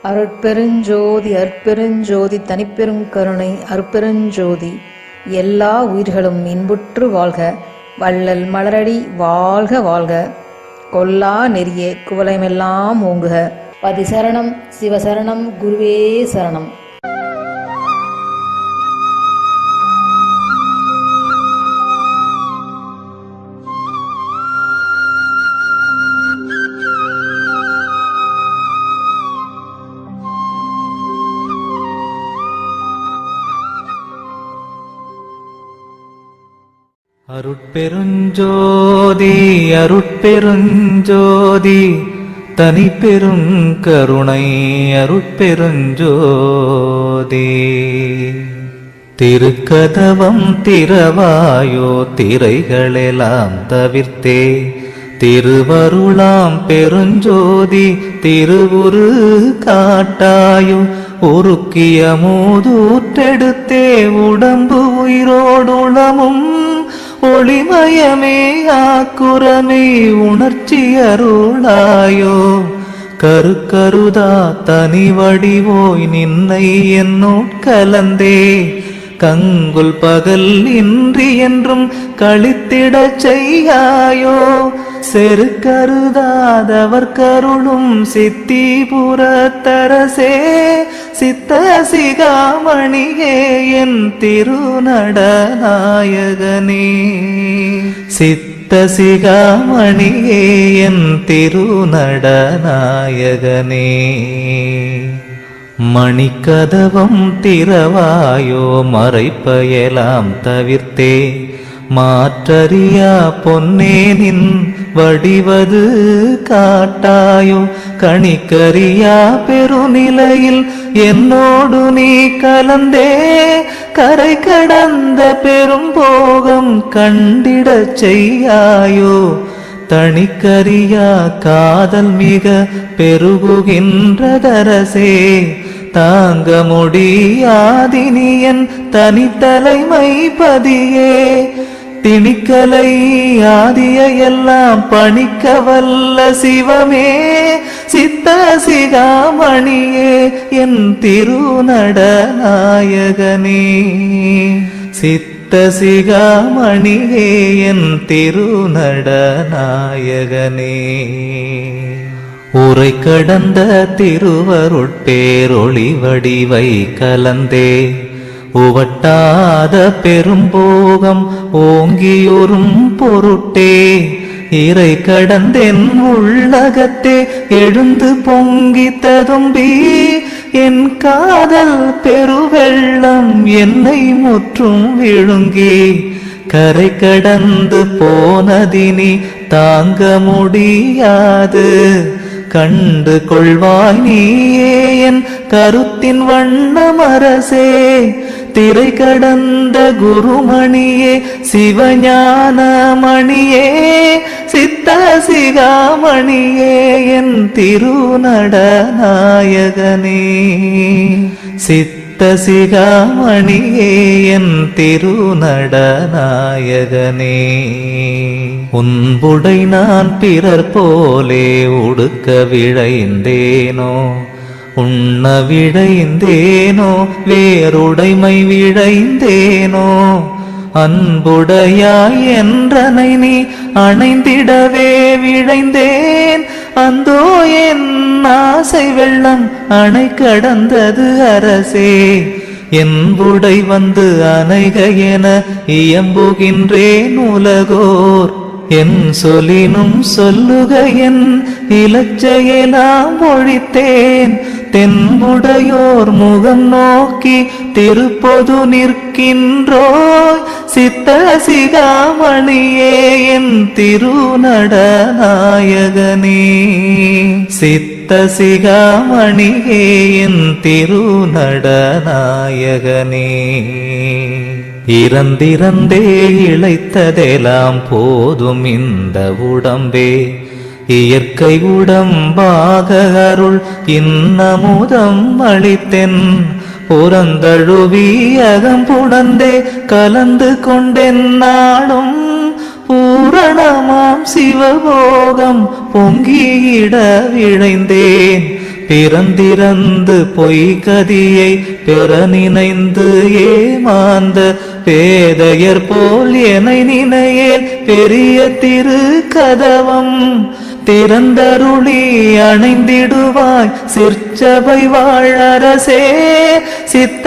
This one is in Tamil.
அருட்பெருஞ்சோதி அற்பெருஞ்சோதி தனிப்பெருங்கருணை அருட்பெருஞ்சோதி. எல்லா உயிர்களும் இன்புற்று வாழ்க, வள்ளல் மலரடி வாழ்க வாழ்க. கொல்லா நெறிய குவலயமெல்லாம் ஓங்குக. பதிசரணம் சிவசரணம் குருவே சரணம். அருட்பெருஞ்சோதி அருட்பெருஞ்சோதி தனிப்பெருங்கருணை அருட்பெருஞ்சோதி. திருக்கதவம் திறவாயோ திரைகளெல்லாம் தவிர்த்தே, திருவருளாம் பெருஞ்சோதி திருவுரு காட்டாயோ. உருக்கிய மூதூற்றெடுத்தே உடம்பு உயிரோடுளமும் ஒளிமயமே ஆக்குரமே உணர்ச்சி அருளாயோ. கருக்கருதா தனி வடிவோய் நின்னை என்னோட்கலந்தே, கங்குல் பகல் இன்றி என்றும் கழித்திடச் செய்யாயோ. செருக்கருதாதவர் கருளும் சித்திபுரத்தரசே, சித்த சிகாமணியே என் திருநடநாயகனே. சித்த சிகாமணியே என் திருநடநாயகனே. மணிக்கதவம் திறவாயோ மறைப்பயலாம் தவிர்த்தே, மாற்றறியா பொன்னே நின் வடிவது காட்டாயோ. கணிக்கறியா பெருநிலையில் என்னோடு நீ கலந்தே, கரை கடந்த பெரும் போகம் கண்டிடச் செய்யாயோ. தணிக்கறியா காதல் மிக பெருகுகின்றதரசே, தாங்க முடியாதினியன் தனித்தலைமை பதியே. திணிக்கலை ஆதிய எல்லாம் பணிக்க வல்ல சிவமே, சித்த சிகாமணியே என் திருநடநாயகனே. சித்த சிகாமணியே என் திருநடநாயகனே. உரை கடந்த திருவருட்பேரொளி வடிவை கலந்தே, உவட்டாத பெரும்போகம் ஓங்கியுறும் பொருட்டே. இறை கடந்தென் உள்ளகத்தே எழுந்து பொங்கி ததும்பி, என் காதல் பெருவெள்ளம் என்னை முற்றும் விழுங்கி. கரை கடந்து போனதினி தாங்க முடியாது, கண்டு கொள்வாய் நீயே என் கருத்தின் வண்ணமரசே. திரை கடந்த குருமணியே சிவஞானமணியே, சித்த சிகாமணியே என் திருநடநாயகனே. சித்த சிகாமணியே என் திருநடநாயகனே. உன்புடை நான் பிறர் போலே உடுக்க விழைந்தேனோ, உண்ண விழைந்தேனோ வேறுடைமை விழைந்தேனோ. அன்புடையாய் என்றனை நீ அணைந்திடவே விழைந்தேன், அந்தோ என் ஆசை வெள்ளம் அணை கடந்தது அரசே. என்புடை வந்து அணைக என இயம்புகின்றேன் உலகோர், என் சொல்லினும் சொல்லுக என் இலச்சையெல்லாம் ஒழித்தேன். தென்புடையோர் முகம் நோக்கி திருப்பொது நிற்கின்றோய், சித்த சிகாமணியே என் திருநடநாயகனே. சித்த சிகாமணியே என் திருநடநாயகனே. இறந்திறந்தே இழைத்ததெல்லாம் போதும் இந்த உடம்பே, இயற்கை உடம்பாக அருள் இன்னமுதம் அளித்தென். புறந்தழுவி அகம்புடந்தே கலந்து கொண்டென் நாடும், பூரணமாம் சிவபோகம் பொங்கியிட விழைந்தேன். பிறந்திறந்து பொய்கதியை பெற நினைந்து ஏமாந்த பேதையர் போல் எனை நினையேல் பெரிய திரு கதவம் திறந்தருளி அணைந்திடுவாய் சிற்சபை வாழரசே சித்த